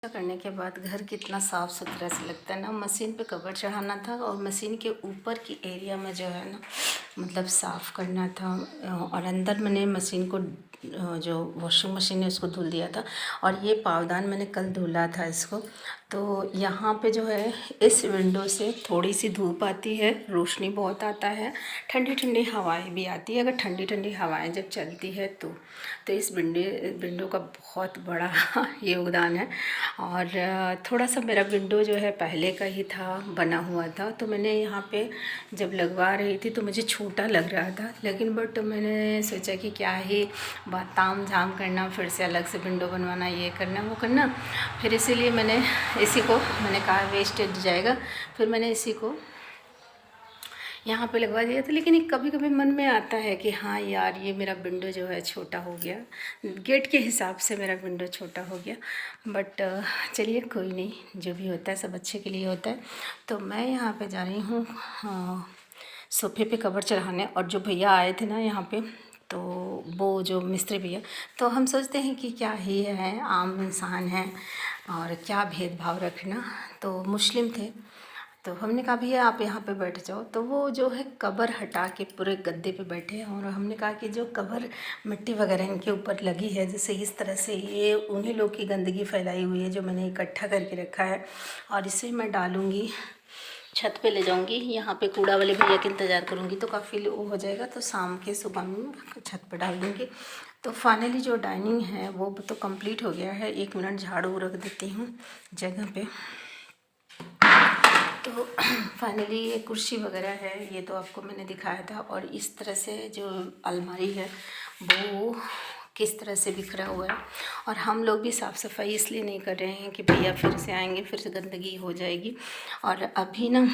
करने के बाद घर कितना साफ़ सुथरा सा लगता है ना। मशीन पे कवर चढ़ाना था और मशीन के ऊपर की एरिया में जो है ना मतलब साफ़ करना था। और अंदर मैंने मशीन को जो वॉशिंग मशीन है उसको धुल दिया था। और ये पावदान मैंने कल धुला था इसको। तो यहाँ पे जो है इस विंडो से थोड़ी सी धूप आती है, रोशनी बहुत आता है, ठंडी ठंडी हवाएं भी आती है। अगर ठंडी ठंडी हवाएं जब चलती है तो इस विंडो का बहुत बड़ा योगदान है। और थोड़ा सा मेरा विंडो जो है पहले का ही था, बना हुआ था, तो मैंने यहाँ पे जब लगवा रही थी तो मुझे छोटा लग रहा था। लेकिन बट मैंने सोचा कि क्या ही बात ताम झाम करना, फिर से अलग से विंडो बनवाना, ये करना वो करना। फिर इसीलिए मैंने इसी को मैंने कहा वेस्टेज जाएगा, फिर मैंने इसी को यहाँ पे लगवा दिया था। लेकिन कभी कभी मन में आता है कि हाँ यार ये मेरा विंडो जो है छोटा हो गया, गेट के हिसाब से मेरा विंडो छोटा हो गया। बट चलिए कोई नहीं, जो भी होता है सब अच्छे के लिए होता है। तो मैं यहाँ पे जा रही हूँ सोफ़े पे कवर चढ़ाने। और जो भैया आए थे ना यहाँ पे, तो वो जो मिस्त्री भैया, तो हम सोचते हैं कि क्या ही है, आम इंसान है और क्या भेदभाव रखना। तो मुस्लिम थे, तो हमने कहा भैया आप यहाँ पे बैठ जाओ। तो वो जो है कवर हटा के पूरे गद्दे पे बैठे। और हमने कहा कि जो कवर मिट्टी वगैरह इनके ऊपर लगी है, जैसे इस तरह से ये उन्हीं लोग की गंदगी फैलाई हुई है जो मैंने इकट्ठा करके रखा है। और इसे मैं डालूँगी, छत पे ले जाऊँगी, यहाँ पे कूड़ा वाले भैया का इंतज़ार करूँगी तो काफ़ी वो हो जाएगा। तो शाम के सुबह में छत पे डाल दूँगी। तो फाइनली जो डाइनिंग है वो तो कंप्लीट हो गया है। 1 मिनट झाड़ू रख देती हूँ जगह पे। तो फाइनली ये कुर्सी वगैरह है, ये तो आपको मैंने दिखाया था। और इस तरह से जो अलमारी है वो किस तरह से बिखरा हुआ है। और हम लोग भी साफ़ सफाई इसलिए नहीं कर रहे हैं कि भैया फिर से आएंगे, फिर से गंदगी हो जाएगी। और अभी ना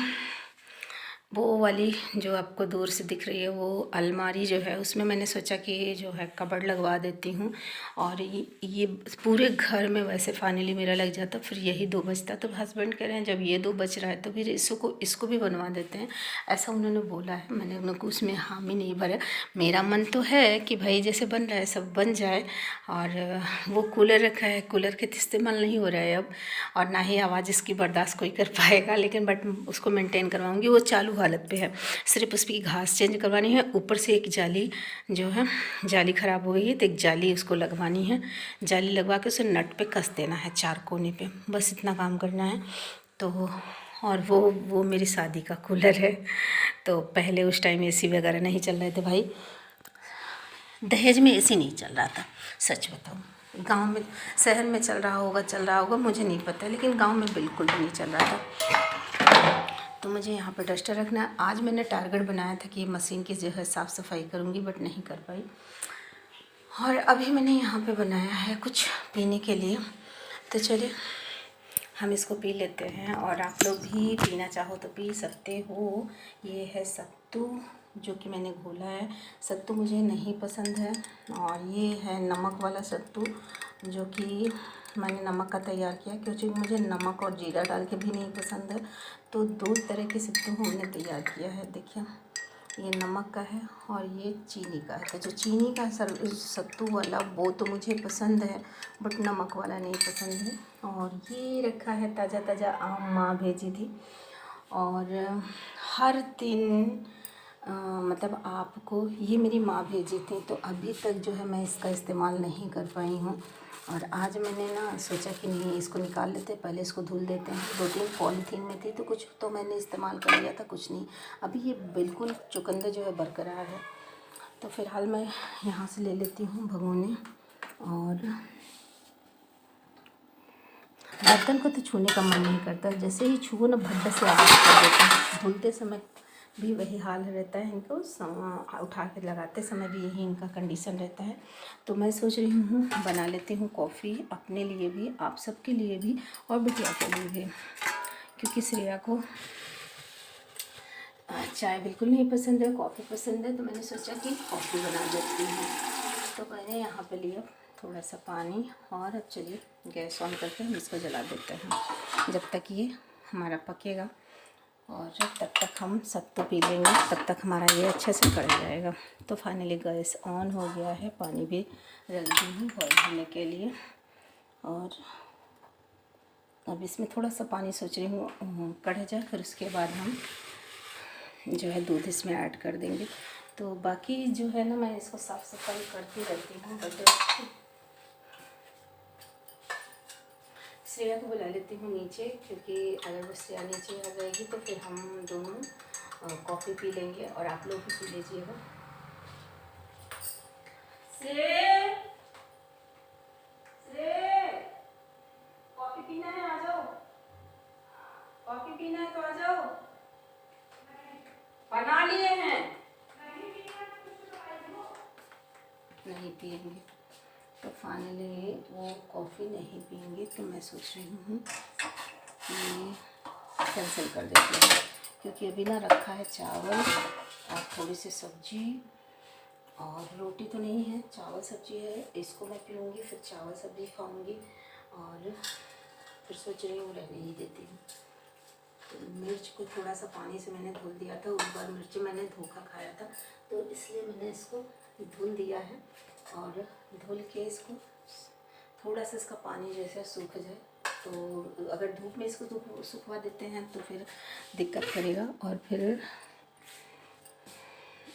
वो वाली जो आपको दूर से दिख रही है वो अलमारी जो है, उसमें मैंने सोचा कि जो है कबर्ड लगवा देती हूँ। और ये पूरे घर में वैसे फाइनली मेरा लग जाता, फिर यही 2 बचता। तो हस्बैंड कह रहे हैं जब ये 2 बच रहा है तो फिर इसको भी बनवा देते हैं, ऐसा उन्होंने बोला है। मैंने उनको उसमें हामी नहीं भरा। मेरा मन तो है कि भाई जैसे बन रहा है सब बन जाए। और वो कूलर रखा है, कूलर के इस्तेमाल नहीं हो रहा है अब, और ना ही आवाज़ इसकी बर्दाश्त कोई कर पाएगा। लेकिन बट उसको मेंटेन करवाऊंगी, वो चालू हालत पे है, सिर्फ उसकी घास चेंज करवानी है। ऊपर से एक जाली जो है, जाली ख़राब हो गई है तो एक जाली उसको लगवानी है। जाली लगवा के उसे नट पे कस देना है 4 कोने पे, बस इतना काम करना है। तो और वो मेरी शादी का कूलर है। तो पहले उस टाइम एसी वगैरह नहीं चल रहे थे भाई, दहेज में एसी नहीं चल रहा था, सच बताऊँ। गांव में, शहर में चल रहा होगा मुझे नहीं पता, लेकिन गांव में बिल्कुल भी नहीं चल रहा था। तो मुझे यहाँ पर डस्टर रखना है। आज मैंने टारगेट बनाया था कि मशीन की जो है साफ़ सफाई करूँगी, बट नहीं कर पाई। और अभी मैंने यहाँ पे बनाया है कुछ पीने के लिए, तो चलिए हम इसको पी लेते हैं। और आप लोग भी पीना चाहो तो पी सकते हो। ये है सत्तू जो कि मैंने घोला है। सत्तू मुझे नहीं पसंद है। और ये है नमक वाला सत्तू जो कि मैंने नमक का तैयार किया, क्योंकि मुझे नमक और जीरा डाल के भी नहीं पसंद है। तो 2 तरह के सत्तू हमने तैयार किया है। देखिए ये नमक का है और ये चीनी का है। तो जो चीनी का सत्तू वाला वो तो मुझे पसंद है, बट नमक वाला नहीं पसंद है। और ये रखा है ताज़ा ताज़ा आम, माँ भेजी थी। और हर दिन मतलब आपको ये मेरी माँ भेजी थी, तो अभी तक जो है मैं इसका इस्तेमाल नहीं कर पाई हूँ। और आज मैंने ना सोचा कि नहीं इसको निकाल लेते हैं, पहले इसको धुल देते हैं। 2-3 पॉलीथीन में थी तो कुछ तो मैंने इस्तेमाल कर लिया था, कुछ नहीं। अभी ये बिल्कुल चुकंदर जो है बरकरार है। तो फ़िलहाल मैं यहाँ से ले लेती हूँ भगोने। और बर्तन को तो छूने का मन नहीं करता, जैसे ही छुओ ना भड्ड से आवाज़ कर देता है। धुलते समय भी वही हाल रहता है इनको, उठा के लगाते समय भी यही इनका कंडीशन रहता है। तो मैं सोच रही हूँ बना लेती हूँ कॉफ़ी, अपने लिए भी, आप सबके लिए भी, और बिटिया के लिए भी। क्योंकि श्रेया को चाय बिल्कुल नहीं पसंद है, कॉफ़ी पसंद है। तो मैंने सोचा कि कॉफ़ी बना देती हूँ। तो मैंने यहाँ पे लिया थोड़ा सा पानी। और अब चलिए गैस ऑन करके हम इसको जला देते हैं, जब तक ये हमारा पकेगा। और जब तक हम सत्तू पी लेंगे तब तक हमारा ये अच्छे से कढ़ जाएगा। तो फाइनली गैस ऑन हो गया है, पानी भी रख दी हूँ बॉईल होने के लिए। और अब इसमें थोड़ा सा पानी सोच रही हूँ कढ़ जाए, फिर उसके बाद हम जो है दूध इसमें ऐड कर देंगे। तो बाकी जो है ना, मैं इसको साफ़ सफाई करती रहती हूँ, बट श्रेया को बुला लेती हूँ नीचे, क्योंकि अगर वो श्रेया नीचे आ जाएगी तो फिर हम दोनों कॉफ़ी पी लेंगे और आप लोग भी पी लीजिएगा। कॉफ़ी पीना है, आ जाओ। कॉफ़ी पीना है तो आ जाओ, बना लिए हैं। नहीं पिएंगे तो फाइनली वो कॉफ़ी नहीं पिएंगे, तो मैं सोच रही हूँ कि कैंसिल कर देती हूँ, क्योंकि अभी ना रखा है चावल और थोड़ी सी सब्जी और रोटी तो नहीं है, चावल सब्जी है। इसको मैं पीऊँगी, फिर चावल सब्जी खाऊँगी और फिर सोच रही हूँ रहने ही देती हूँ। तो मिर्च को थोड़ा सा पानी से मैंने धुल दिया था, उस बार मिर्च मैंने धोखा खाया था, तो इसलिए मैंने इसको धुल दिया है। और धुल के इसको थोड़ा सा इसका पानी जैसे सूख जाए, तो अगर धूप में इसको सुखवा देते हैं तो फिर दिक्कत करेगा, और फिर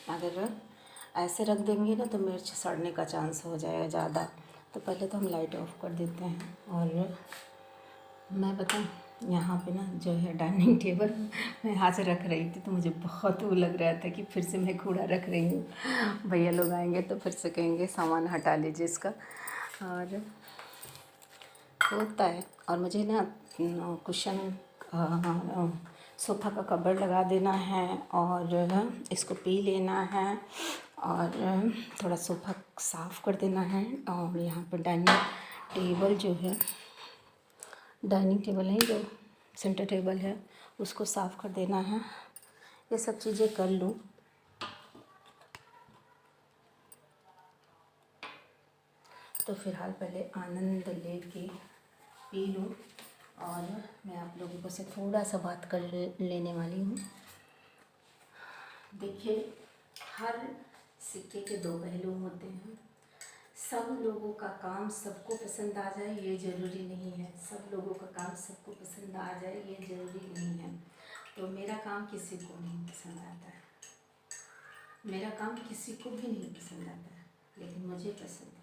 अगर ऐसे रख देंगे ना तो मिर्च सड़ने का चांस हो जाएगा ज़्यादा। तो पहले तो हम लाइट ऑफ कर देते हैं। और मैं बताऊँ, यहाँ पे ना जो है डाइनिंग टेबल मैं यहाँ से रख रही थी, तो मुझे बहुत वो लग रहा था कि फिर से मैं कूड़ा रख रही हूँ। भैया लोग आएंगे तो फिर से कहेंगे सामान हटा लीजिए इसका, और होता है। और मुझे ना कुशन सोफ़ा का कवर लगा देना है, और इसको पी लेना है, और थोड़ा सोफ़ा साफ़ कर देना है। और यहाँ पर डाइनिंग टेबल जो है, डाइनिंग टेबल नहीं, जो सेंटर टेबल है, उसको साफ़ कर देना है। ये सब चीज़ें कर लूँ। तो फ़िलहाल पहले आनंद लेके पी लूँ, और मैं आप लोगों को से थोड़ा सा बात कर लेने वाली हूँ। देखिए, हर सिक्के के दो पहलू होते हैं। सब लोगों का काम सबको पसंद आ जाए ये ज़रूरी नहीं है, सब लोगों का काम सबको पसंद आ जाए ये ज़रूरी नहीं है। तो मेरा काम किसी को नहीं पसंद आता है, मेरा काम किसी को भी नहीं पसंद आता है, लेकिन मुझे पसंद है,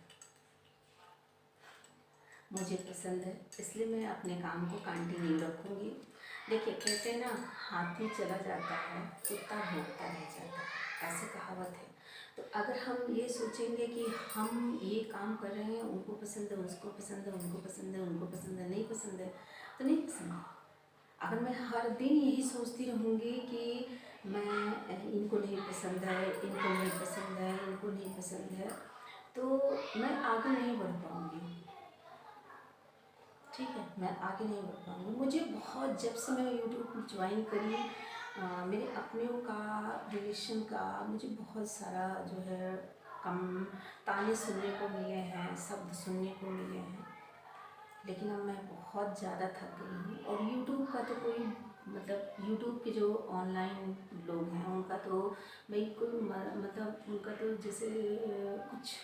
मुझे पसंद है, इसलिए मैं अपने काम को कंटिन्यू रखूँगी। देखिए, कहते हैं ना, हाथी चला जाता है, कुत्ता भौंकता रह जाता है, ऐसे कहावत है। तो अगर हम ये सोचेंगे कि हम ये काम कर रहे हैं, उनको पसंद है, उसको पसंद है, उनको पसंद है, उनको पसंद है, नहीं पसंद है, तो नहीं पसंद है। अगर मैं हर दिन यही सोचती रहूँगी कि मैं इनको नहीं पसंद है, इनको नहीं पसंद है, इनको नहीं पसंद है, तो मैं आगे नहीं बढ़ पाऊँगी। ठीक है, मैं आगे नहीं बढ़ पाऊँगी। मुझे बहुत, जब से मैं यूट्यूब ज्वाइन करी, मेरे अपनों का, रिलेशन का, मुझे बहुत सारा जो है कम ताने सुनने को मिले हैं, शब्द सुनने को मिले हैं, लेकिन अब मैं बहुत ज़्यादा थक गई हूँ। और यूट्यूब का तो कोई मतलब, यूट्यूब के जो ऑनलाइन लोग हैं उनका तो बिल्कुल मतलब उनका तो जैसे कुछ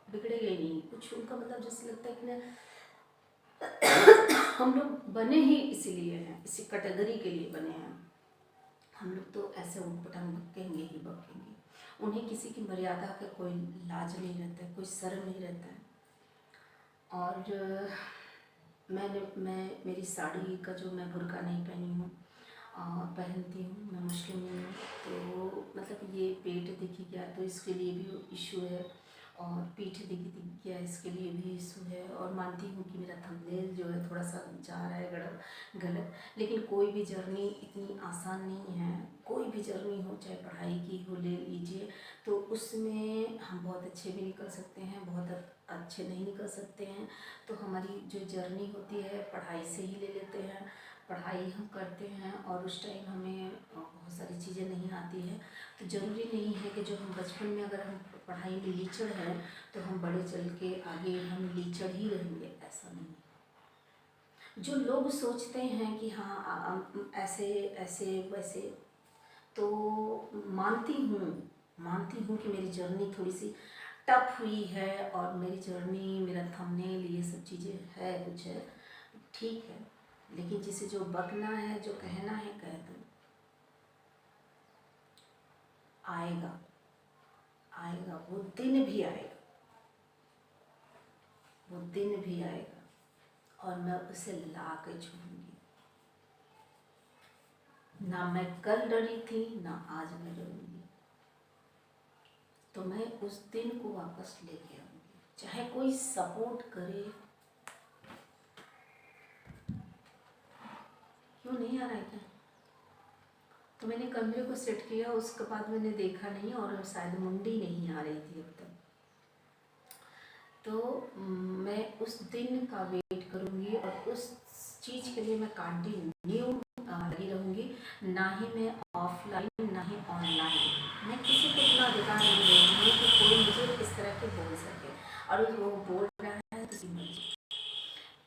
बिगड़ेगा ही नहीं, कुछ उनका मतलब जैसे लगता है कि ना हम लोग बने ही इसीलिए हैं, इसी कैटेगरी के लिए बने हैं। हम लोग तो ऐसे उटपटांग बकेंगे ही बकेंगे, उन्हें किसी की मर्यादा का कोई लाज नहीं रहता है, कोई शर्म नहीं रहता है। और मैं मेरी साड़ी का जो, मैं बुर्का नहीं पहनी हूँ, पहनती हूँ, मैं मुस्लिम नहीं हूँ, तो मतलब ये पेट दिख गया तो इसके लिए भी इशू है, और पीठ दिख गया इसके लिए भी इशू है। और मानती हूँ कि मेरा थंबनेल जो है थोड़ा सा जा रहा है गलत, लेकिन कोई भी जर्नी इतनी आसान नहीं है। कोई भी जर्नी हो, चाहे पढ़ाई की हो, ले लीजिए, तो उसमें हम बहुत अच्छे भी निकल सकते हैं, बहुत अच्छे नहीं निकल सकते हैं। तो हमारी जो जर्नी होती है, पढ़ाई से ही ले लेते हैं। पढ़ाई हम करते हैं और उस टाइम हमें बहुत सारी चीज़ें नहीं आती है, तो ज़रूरी नहीं है कि जो हम बचपन में अगर हम पढ़ाई में लीचड़ हैं तो हम बड़े चल के आगे हम लीचड़ ही रहेंगे, ऐसा नहीं। जो लोग सोचते हैं कि हाँ ऐसे ऐसे वैसे, तो मानती हूँ कि मेरी जर्नी थोड़ी सी टफ हुई है, और मेरी जर्नी, मेरा थंबनेल, ये सब चीज़ें है, कुछ है, ठीक है। लेकिन जिसे जो बकना है, जो कहना है कह दो। आएगा, आएगा, वो दिन भी आएगा, वो दिन भी आएगा और मैं उसे ला के छूऊंगी। ना मैं कल डरी थी, ना आज मैं डरूंगी। तो मैं उस दिन को वापस लेके आऊंगी, चाहे कोई सपोर्ट करे। क्यों नहीं आ रहा है क्या? तो मैंने कमरे को सेट किया, उसके बाद मैंने देखा नहीं और शायद मुंडी नहीं आ रही थी अब तक। तो मैं उस दिन का वेट करूंगी और उस चीज़ के लिए मैं कंटिन्यू लगी रहूंगी। ना ही मैं ऑफलाइन ना ही ऑनलाइन, मैं किसी को इतना अधिकार नहीं दूंगी कि कोई मुझे इस तरह के बोल सके। और वो बोल रहा है तो मर्जी।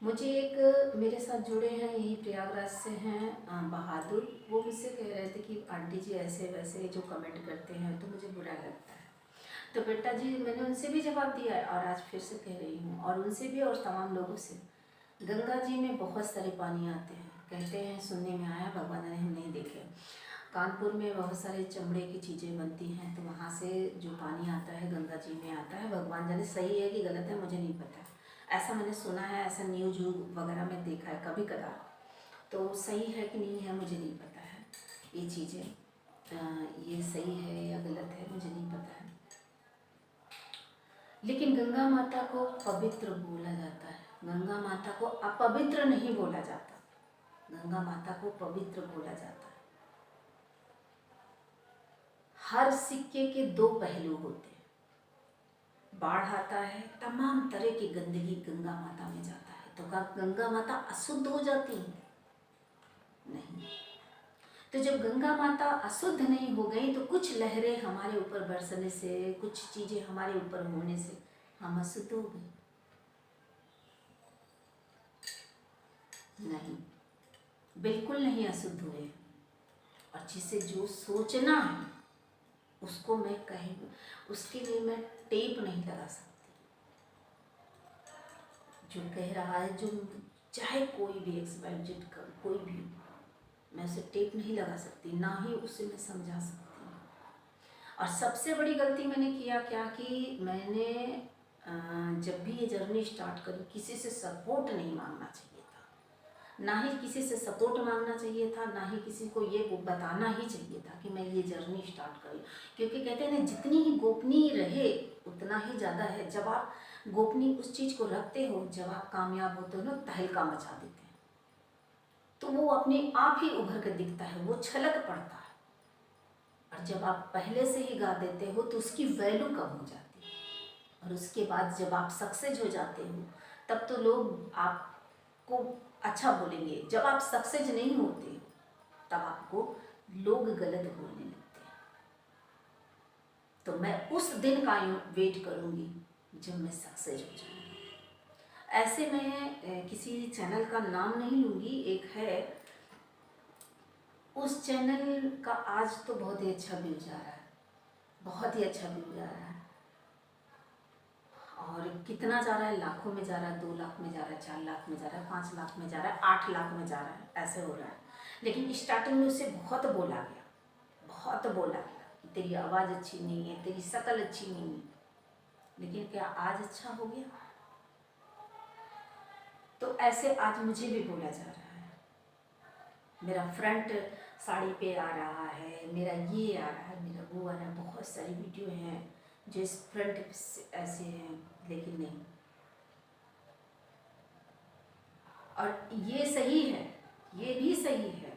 मुझे एक मेरे साथ जुड़े हैं, यही प्रयागराज से हैं, बहादुर। वो मुझसे कह रहे थे कि आंटी जी ऐसे वैसे जो कमेंट करते हैं तो मुझे बुरा लगता है। तो बेटा जी, मैंने उनसे भी जवाब दिया है और आज फिर से कह रही हूँ, और उनसे भी और तमाम लोगों से। गंगा जी में बहुत सारे पानी आते हैं, कहते हैं, सुनने में आया, भगवान ने हम नहीं देखे। कानपुर में बहुत सारे चमड़े की चीज़ें बनती हैं, तो वहाँ से जो पानी आता है गंगा जी में आता है। भगवान जाने सही है कि गलत है, मुझे नहीं पता। ऐसा मैंने सुना है, ऐसा न्यूज वगैरह में देखा है कभी कदार। तो सही है कि नहीं है मुझे नहीं पता है। ये चीज़ें ये सही है या गलत है मुझे नहीं पता है। लेकिन गंगा माता को पवित्र बोला जाता है, गंगा माता को अपवित्र नहीं बोला जाता, गंगा माता को पवित्र बोला जाता है। हर सिक्के के दो पहलू होते हैं। बाढ़ आता है, तमाम तरह की गंदगी गंगा माता में जाता है, तो क्या गंगा माता अशुद्ध हो जाती है? नहीं। तो जब गंगा माता अशुद्ध नहीं हो गई तो कुछ लहरें हमारे ऊपर बरसने से, कुछ चीज़ें हमारे ऊपर होने से हम अशुद्ध हो गए? नहीं, बिल्कुल नहीं अशुद्ध हुए। और जिसे जो सोचना है उसको मैं कहीं, उसके लिए मैं टेप नहीं लगा सकती। जो कह रहा है, जो चाहे कोई भी एक्सपेरिमेंट कर, कोई भी, मैं उसे टेप नहीं लगा सकती, ना ही उसे मैं समझा सकती। और सबसे बड़ी गलती मैंने किया क्या कि मैंने जब भी ये जर्नी स्टार्ट करी, किसी से सपोर्ट नहीं मांगना चाहिए था, ना ही किसी से सपोर्ट मांगना चाहिए था, ना ही किसी को ये बताना ही चाहिए था कि मैं ये जर्नी स्टार्ट करी। क्योंकि कहते हैं ना, जितनी ही गोपनीय रहे उतना ही ज़्यादा है। जब आप गोपनीय उस चीज़ को रखते हो, जब आप कामयाब होते हो ना, तहलका मचा देते हैं, तो वो अपने आप ही उभर कर दिखता है, वो छलक पड़ता है। और जब आप पहले से ही गा देते हो तो उसकी वैल्यू कम हो जाती है। और उसके बाद जब आप सक्सेस हो जाते हो तब तो लोग आपको अच्छा बोलेंगे। जब आप सक्सेस नहीं होते तब आपको लोग गलत बोलने लगते हैं। तो मैं उस दिन का वेट करूँगी जब मैं सक्सेस हो जाऊँगी। ऐसे मैं किसी चैनल का नाम नहीं लूँगी, एक है, उस चैनल का आज तो बहुत ही अच्छा व्यू जा रहा है, बहुत ही अच्छा व्यू जा रहा है। और कितना जा रहा है? लाखों में जा रहा है, 2 लाख में जा रहा है, 4 लाख में जा रहा है, 5 लाख में जा रहा है, 8 लाख में जा रहा है, ऐसे हो रहा है। लेकिन स्टार्टिंग में उससे बहुत बोला गया, बहुत बोला गया, तेरी आवाज़ अच्छी नहीं है, तेरी शक्ल अच्छी नहीं है। लेकिन क्या आज अच्छा हो गया? तो ऐसे आज मुझे भी बोला जा रहा है, मेरा फ्रंट साड़ी पे आ रहा है, मेरा ये आ रहा है, मेरा वो आ रहा है। बहुत सारी वीडियो हैं जो इस फ्रंट ऐसे हैं, लेकिन नहीं। और ये सही है, ये भी सही है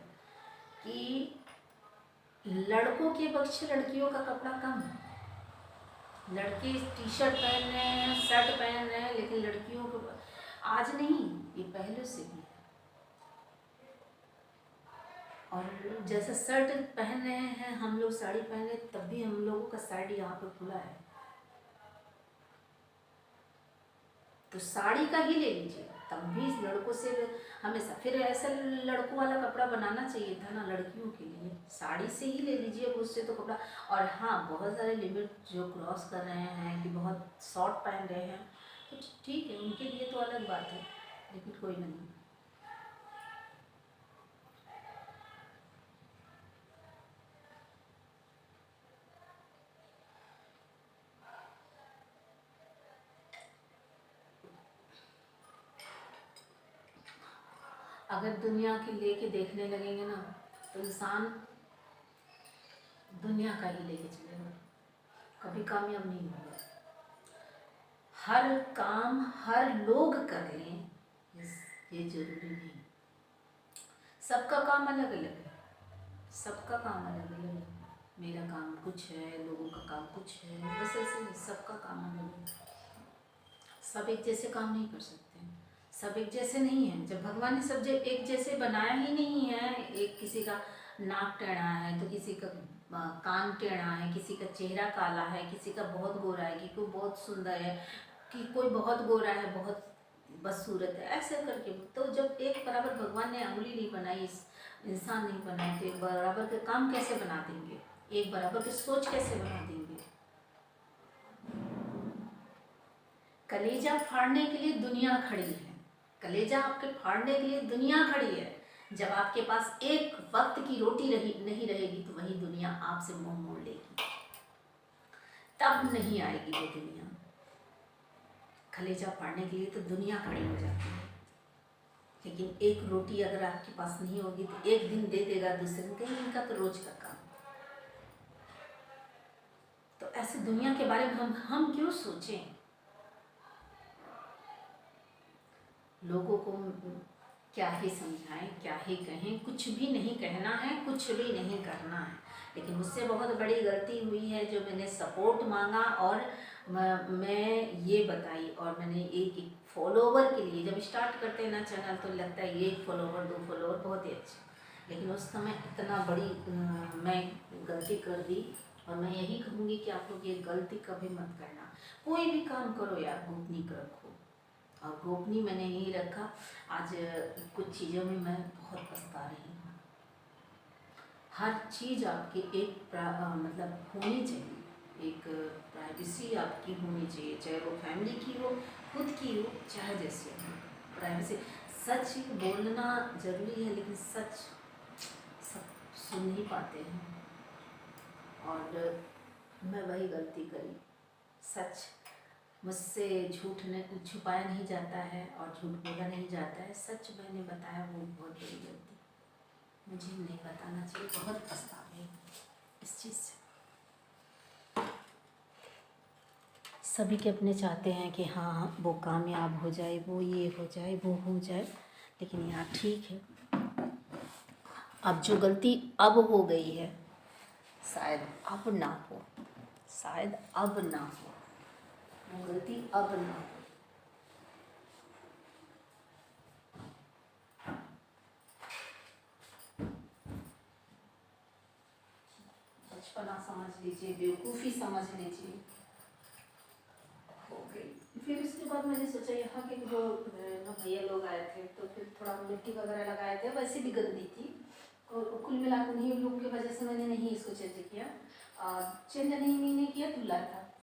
कि लड़कों के पक्ष लड़कियों का कपड़ा कम है। लड़के टी शर्ट पहन रहे हैं, शर्ट पहन रहे हैं, लेकिन लड़कियों को आज नहीं, ये पहले से भी है। और जैसे शर्ट पहन रहे हैं हम लोग, साड़ी पहन रहे, तब भी हम लोगों का साइड यहाँ पे खुला है। तो साड़ी का ही ले लीजिए, तब भी लड़कों से हमेशा फिर ऐसा लड़कों वाला कपड़ा बनाना चाहिए था ना लड़कियों के लिए। साड़ी से ही ले लीजिए, उससे तो कपड़ा। और हाँ, बहुत सारे लिमिट जो क्रॉस कर रहे हैं कि बहुत शॉर्ट पहन रहे हैं, तो ठीक है, उनके लिए तो अलग बात है, लेकिन कोई नहीं। अगर दुनिया के लेके देखने लगेंगे ना तो इंसान दुनिया का ही लेके चलेगा, कभी कामयाब नहीं होगा। हर काम हर लोग कर लें ये जरूरी नहीं। सबका काम अलग अलग है, सबका काम अलग अलग है। मेरा काम कुछ है, लोगों का काम कुछ है, बस ऐसे सबका काम अलग है। सब एक जैसे काम नहीं कर सकते, सब एक जैसे नहीं है। जब भगवान ने सब एक जैसे बनाया ही नहीं है, एक किसी का नाक टेढ़ा है तो किसी का कान टेढ़ा है, किसी का चेहरा काला है, किसी का बहुत गोरा है, कि कोई बहुत सुंदर है, कि कोई बहुत गोरा है बहुत बदसूरत है, ऐसे करके। तो जब एक बराबर भगवान ने अंगुली नहीं बनाई, इंसान नहीं बनाए, तो एक बराबर के काम कैसे बना देंगे, एक बराबर की सोच कैसे बना देंगे। कलेजा फाड़ने के लिए दुनिया खड़ी है, कलेजा आपके फाड़ने के लिए दुनिया खड़ी है। जब आपके पास एक वक्त की रोटी नहीं रहेगी तो वही दुनिया आपसे मुंह मोड़ लेगी, तब नहीं आएगी वो दुनिया। कलेजा फाड़ने के लिए तो दुनिया खड़ी हो जाती है, लेकिन एक रोटी अगर आपके पास नहीं होगी तो एक दिन दे देगा, दूसरे दिन कहीं इनका तो रोज का काम। तो ऐसे दुनिया के बारे में हम क्यों सोचें। लोगों को क्या ही समझाएं, क्या ही कहें, कुछ भी नहीं कहना है, कुछ भी नहीं करना है। लेकिन मुझसे बहुत बड़ी गलती हुई है जो मैंने सपोर्ट मांगा और मैं ये बताई, और मैंने एक फॉलोवर के लिए, जब स्टार्ट करते हैं ना चैनल तो लगता है ये 1 फॉलोवर 2 फॉलोवर बहुत ही अच्छे, लेकिन उस समय इतना बड़ी मैं गलती कर दी। और मैं यही कहूँगी कि आप लोग ये गलती कभी मत करना। कोई भी काम करो यार गोपनीय रखो, और गोपनीय मैंने यही रखा। आज कुछ चीज़ों में मैं बहुत पछता रही हूँ। हर चीज़ आपकी एक मतलब होनी चाहिए, एक प्राइवेसी आपकी होनी चाहिए, चाहे वो फैमिली की हो, खुद की हो, चाहे जैसे हो। प्राइवेसी, सच बोलना ज़रूरी है, लेकिन सच सब सुन नहीं पाते हैं, और मैं वही गलती करी। सच मुझसे झूठ नहीं छुपाया नहीं जाता है और झूठ बोला नहीं जाता है। सच मैंने बताया, वो बहुत बड़ी गलती, मुझे नहीं बताना चाहिए। बहुत पछतावे इस चीज़ से। सभी के अपने चाहते हैं कि हाँ वो कामयाब हो जाए, वो ये हो जाए, वो हो जाए, लेकिन यार ठीक है, अब जो गलती अब हो गई है शायद अब ना हो, शायद अब ना हो, वो गलती अब ना हो। बचपना समझ लीजिए, बेवकूफ़ी समझ लीजिए, हो गई। फिर उसके बाद मैंने सोचा यहाँ के जो भैया लोग आए थे तो फिर थोड़ा मिट्टी वगैरह लगाए थे, वैसे भी गंदी थी, और कुल मिलाकर उन्हीं लोग की वजह से मैंने नहीं इसको चेंज किया। चेंज नहीं मैंने किया, धुला था,